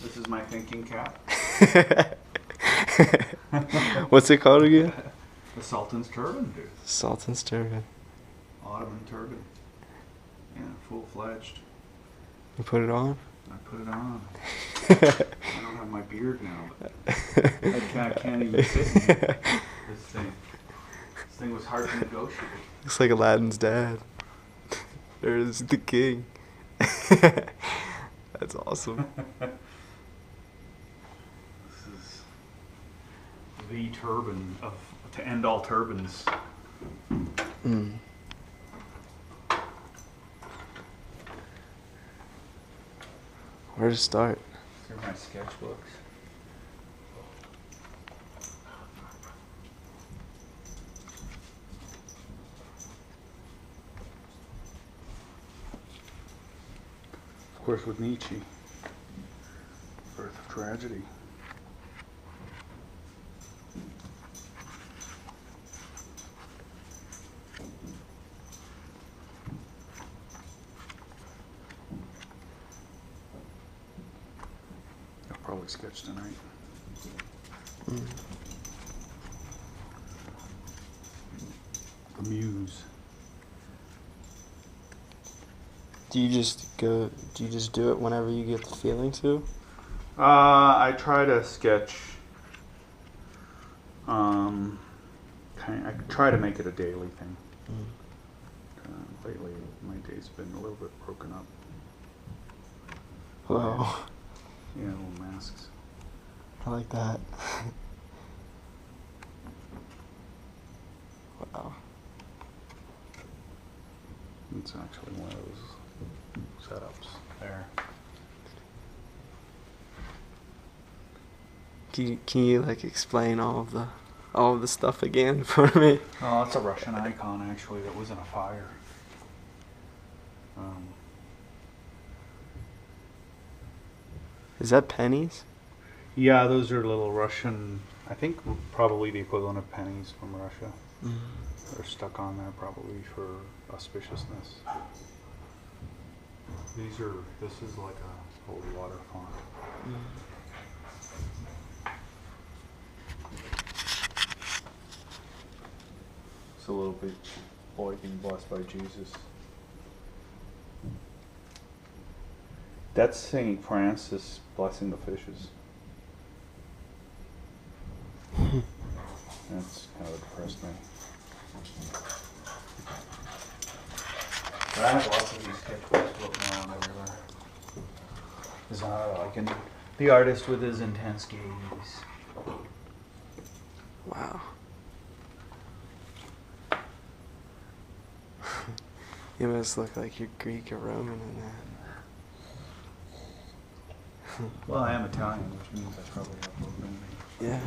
This is my thinking cap. What's it called again? The Sultan's turban, dude. Sultan's turban. Ottoman turban. Yeah, full-fledged. You put it on? I put it on. I don't have my beard now, but I can't even fit in this thing. This thing was hard to negotiate. Looks like Aladdin's dad. There's the king. That's awesome. This is the turban to end all turbans. Mm. Where to start? These are my sketchbooks. Of course, with Nietzsche, Birth of Tragedy. I'll probably sketch tonight. Mm. The Muse. Do you just do it whenever you get the feeling to? I try to sketch. I try to make it a daily thing. Mm. Lately, my day's been a little bit broken up. Wow. Yeah, little masks. I like that. Wow. It's actually one of those setups there. Can you like explain all of the stuff again for me? Oh, it's a Russian icon actually that was in a fire. Is that pennies? Yeah, those are little Russian, I think probably the equivalent of pennies from Russia. Mm. They're stuck on there probably for auspiciousness. This is like a holy water font. Mm. It's a little bit boy being blessed by Jesus. That's Saint Francis blessing the fishes. That's kind of depressed me. But I have lots of these sketchbooks floating around everywhere. The artist with his intense gaze. Wow. You must look like you're Greek or Roman in that. Well, I am Italian, which means I probably have both in me. Yeah.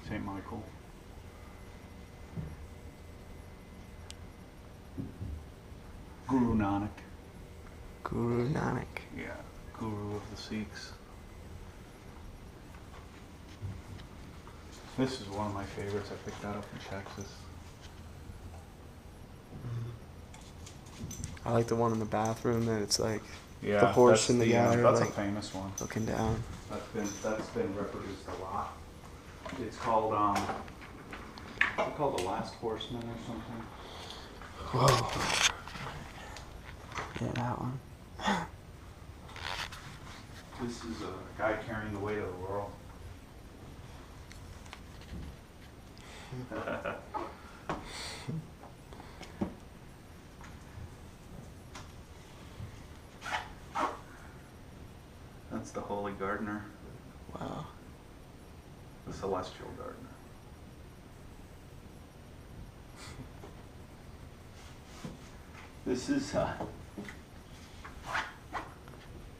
Saint Michael. Guru Nanak. Guru Nanak. Yeah, Guru of the Sikhs. This is one of my favorites. I picked that up in Texas. I like the one in the bathroom that it's like Yeah, the horse that's and the guy are that's like a famous one. looking down. That's been reproduced a lot. It's called The Last Horseman or something. Whoa. Yeah, that one. This is a guy carrying the weight of the world. That's the Holy Gardener, Wow. the Celestial Gardener. This is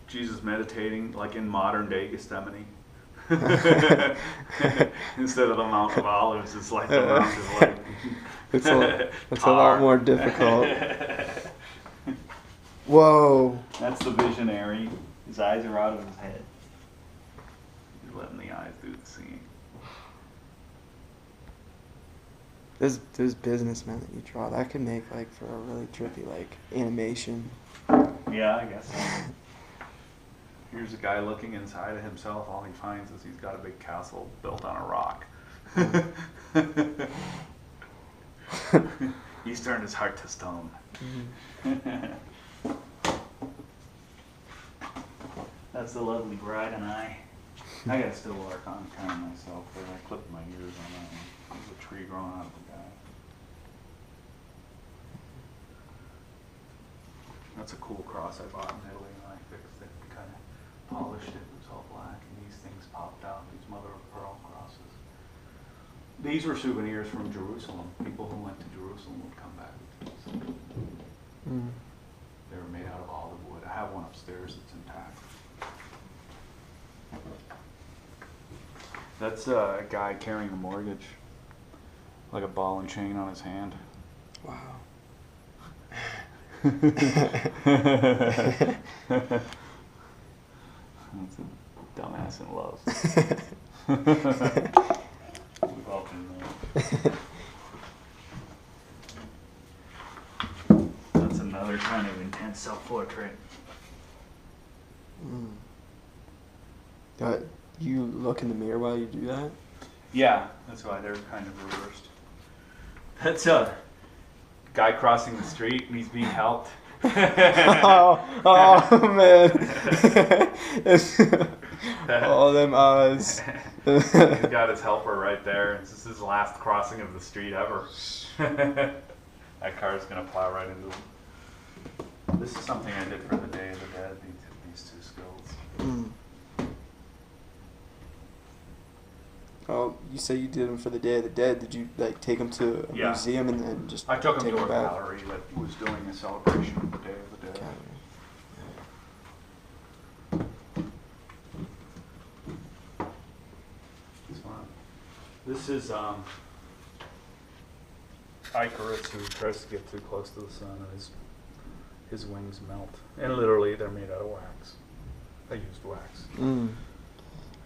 Jesus meditating like in modern day Gethsemane. Instead of the Mount of Olives, it's like the Mount of like It's a lot more difficult. Whoa. That's the visionary. His eyes are out of his head. He's letting the eyes do the seeing. There's businessmen that you draw. That could make like for a really trippy like animation. Yeah, I guess so. Here's a guy looking inside of himself. All he finds is he's got a big castle built on a rock. He's turned his heart to stone. That's the lovely bride and I. I gotta still work on kind of myself there. I clipped my ears on that one. There's a tree growing out of the guy. That's a cool cross I bought in Italy and I fixed it, kind of polished it. It was all black and these things popped out, these mother of pearl crosses. These were souvenirs from Jerusalem. People who went to Jerusalem would come back with these. They were made out of olive wood. I have one upstairs that's intact. That's a guy carrying a mortgage, like a ball and chain on his hand. Wow. That's a dumbass in love. We've all been there. That's another kind of intense self-portrait. You look in the mirror while you do that? Yeah, that's why they're kind of reversed. That's a guy crossing the street and he's being helped. oh man. All them eyes. He's got his helper right there. This is his last crossing of the street ever. That car's gonna plow right into him. This is something I did for the Day of the Dead, these two skills. Oh, you say you did them for the Day of the Dead. Did you like take them to a museum and then just I took them take to a back? gallery that was doing a celebration of the Day of the Dead. It's fun. This is Icarus, who tries to get too close to the sun and his wings melt. And literally they're made out of wax. I used wax.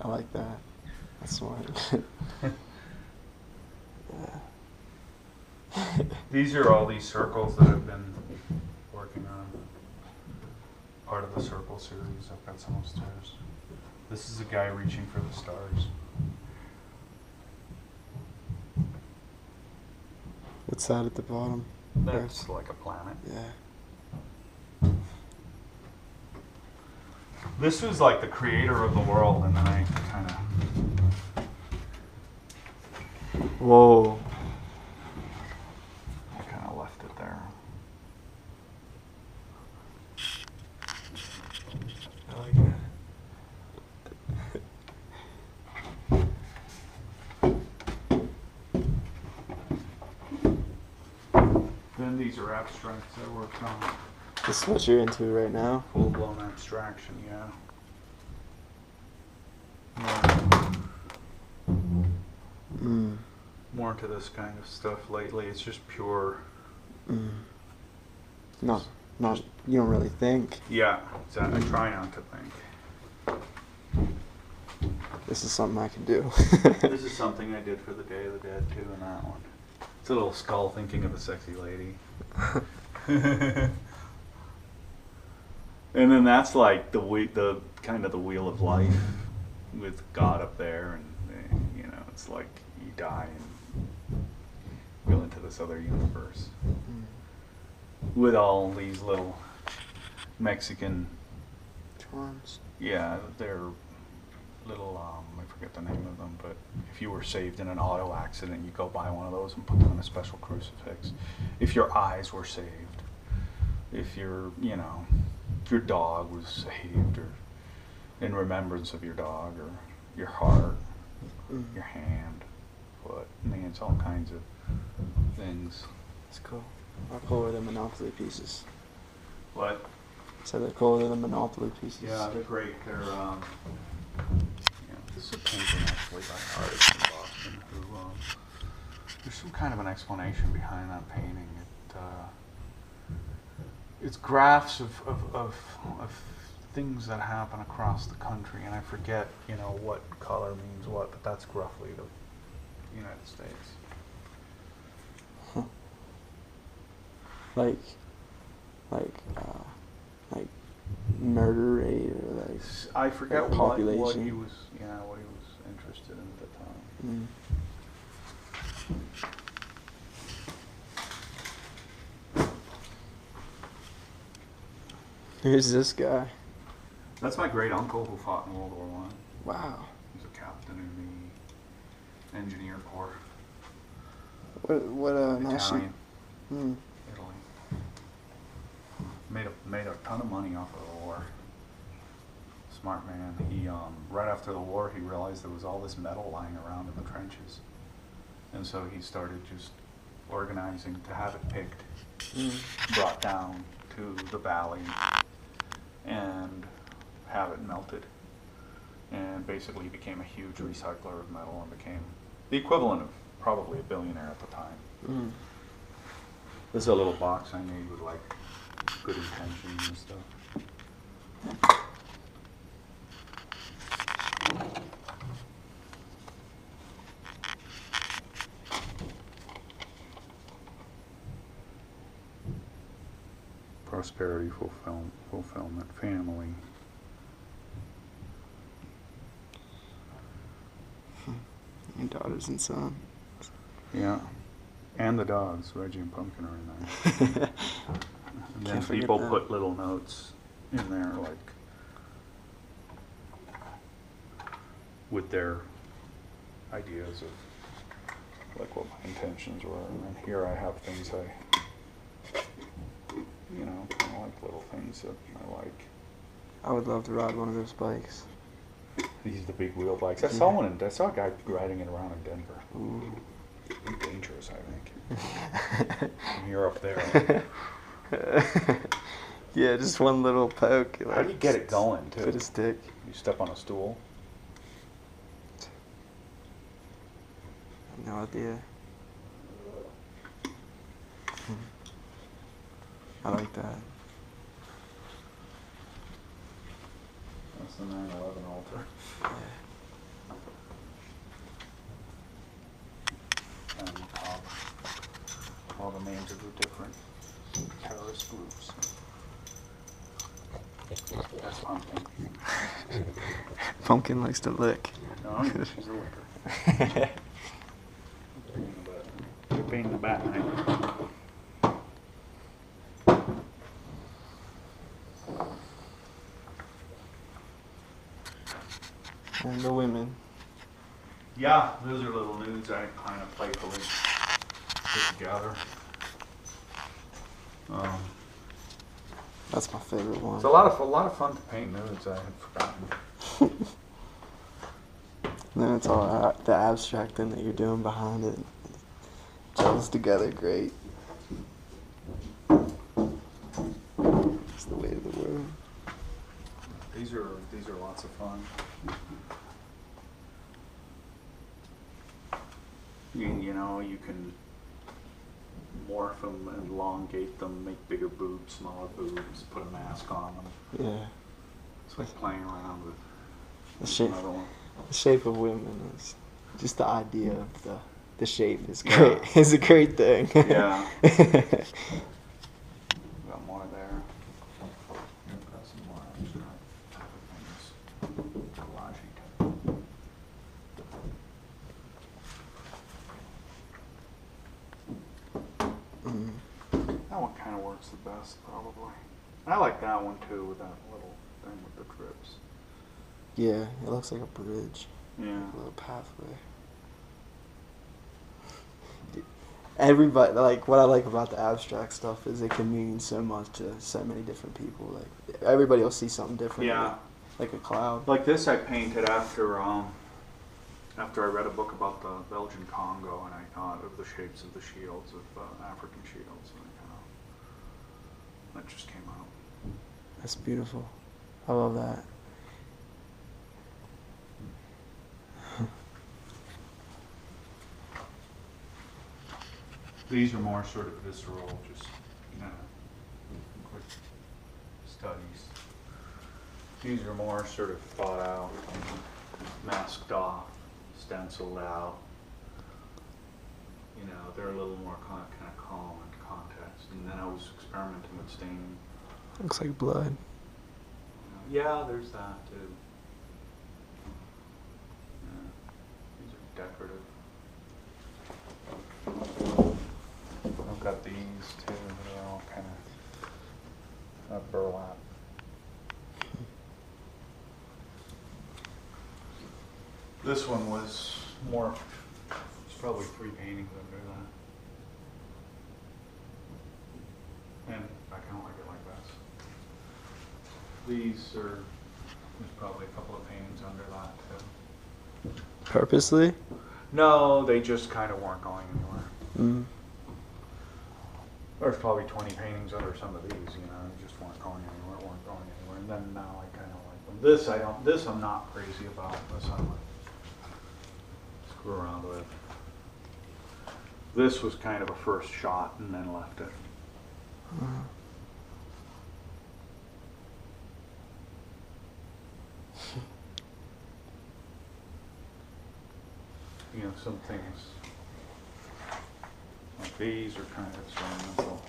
I like that. That's smart. These are all these circles that I've been working on. Part of the circle series. I've got some upstairs. This is a guy reaching for the stars. What's that at the bottom? That's like a planet. Yeah. This was like the creator of the world, and then I kind of... Whoa. I kind of left it there. I like that. Then these are abstracts I worked on. This is what you're into right now? Full-blown abstraction, yeah. More into this kind of stuff lately. It's just pure. Not. You don't really think. Yeah, exactly. I try not to think. This is something I can do. This is something I did for the Day of the Dead too, in that one. It's a little skull thinking of a sexy lady. And then that's like the kind of the wheel of life with God up there, and you know, it's like you die and go into this other universe with all these little Mexican Charms. Yeah, they're little, I forget the name of them, but if you were saved in an auto accident, you go buy one of those and put them on a special crucifix. If your eyes were saved, if your dog was saved, or in remembrance of your dog, or your heart, your hand, foot, I mean, it's all kinds of things. It's cool. They're cooler than Monopoly pieces. What? So they're cooler than Monopoly pieces. Yeah, they're great. They're, this is a painting actually by an artist in Boston who, there's some kind of an explanation behind that painting. It's graphs of things that happen across the country, and I forget, what color means what, but that's roughly the United States. Huh. Like murder rate, or like I forget Like what population. he was. Yeah, what he was interested in at the time. Who's this guy? That's my great uncle who fought in World War One. Wow. He's a captain in the engineer corps. What national? Italian. Italy. Made a ton of money off of the war. Smart man. He right after the war he realized there was all this metal lying around in the trenches, and so he started just organizing to have it picked, brought down to the valley, and have it melted. And basically he became a huge recycler of metal and became the equivalent of probably a billionaire at the time. This is a little box I made with like good intentions and stuff. Prosperity, fulfillment, family. Your daughters and son. Yeah. And the dogs, Reggie and Pumpkin are in there. And then Can't forget people that. put little notes in there, like, with their ideas of, like, what my intentions were. And then here I have things you know, kind of like little things that I like. I would love to ride one of those bikes. These are the big wheel bikes. I saw a guy riding it around in Denver. Ooh. It'd be dangerous, I think. And you're up there. Yeah, just one little poke. How do you get it going, too? Put a stick. You step on a stool. No idea. I like that. That's the 9/11 altar. And the top. All the names of the different terrorist groups. That's Pumpkin. Pumpkin likes to lick. No, she's a licker. Good pain in the back, mate. And the women. Yeah, those are little nudes I kind of playfully put together. That's my favorite one. It's a lot of fun to paint nudes. I had forgotten. And then it's all the abstract thing that you're doing behind it. Gels together great. It's the way of the world. These are lots of fun. You know, you can morph them, elongate them, make bigger boobs, smaller boobs, put a mask on them. Yeah. It's like playing around with The shape, another one. the shape of women is just the idea of the shape is great. It's a great thing. Yeah. Got more there. Got some more abstract type of things. Collagey type. That one kind of works the best, probably. I like that one too, with that little thing with the trips. Yeah, it looks like a bridge. Yeah. A little pathway. Everybody, like, what I like about the abstract stuff is it can mean so much to so many different people. Like, everybody will see something different. Yeah. Like a cloud. Like this I painted after I read a book about the Belgian Congo, and I thought of the shapes of the shields of African shields, and that just came out. That's beautiful. I love that. These are more sort of visceral, just quick studies. These are more sort of thought out, masked off, stenciled out. You know, they're a little more kind of calm in context. And then I was experimenting with staining. Looks like blood. Yeah, there's that too. Yeah. These are decorative. I've got these too. They're all kind of burlap. This one was more. It's probably 3 paintings under that. And I kind of like it like this. These are, there's probably a couple of paintings under that too. Purposely? No, they just kind of weren't going anywhere. Mm. There's probably 20 paintings under some of these, you know, they just weren't going anywhere, And then now I kind of like them. This I'm not crazy about. This I'm like, screw around with. This was kind of a first shot and then left it. You know, some things like these are kind of experimental.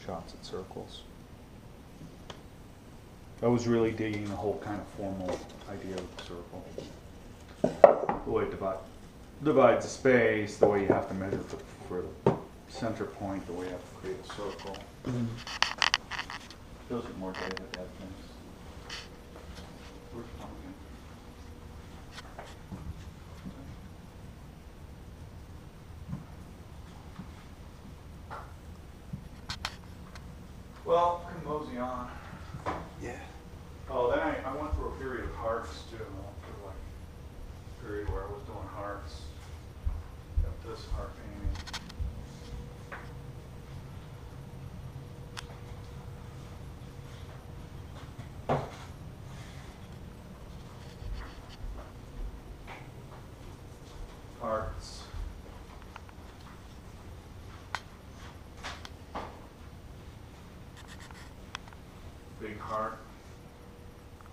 Shots at circles. I was really digging the whole kind of formal idea of the circle. The way it divides the space, the way you have to measure for the center point, the way you have to create a circle. Those are more David things. Where's pumpkin? Well, can mosey on. Yeah. Oh, then I went through a period of hearts too. Like a period where I was doing hearts. Got this heart painting. Hearts. Big heart.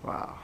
Wow.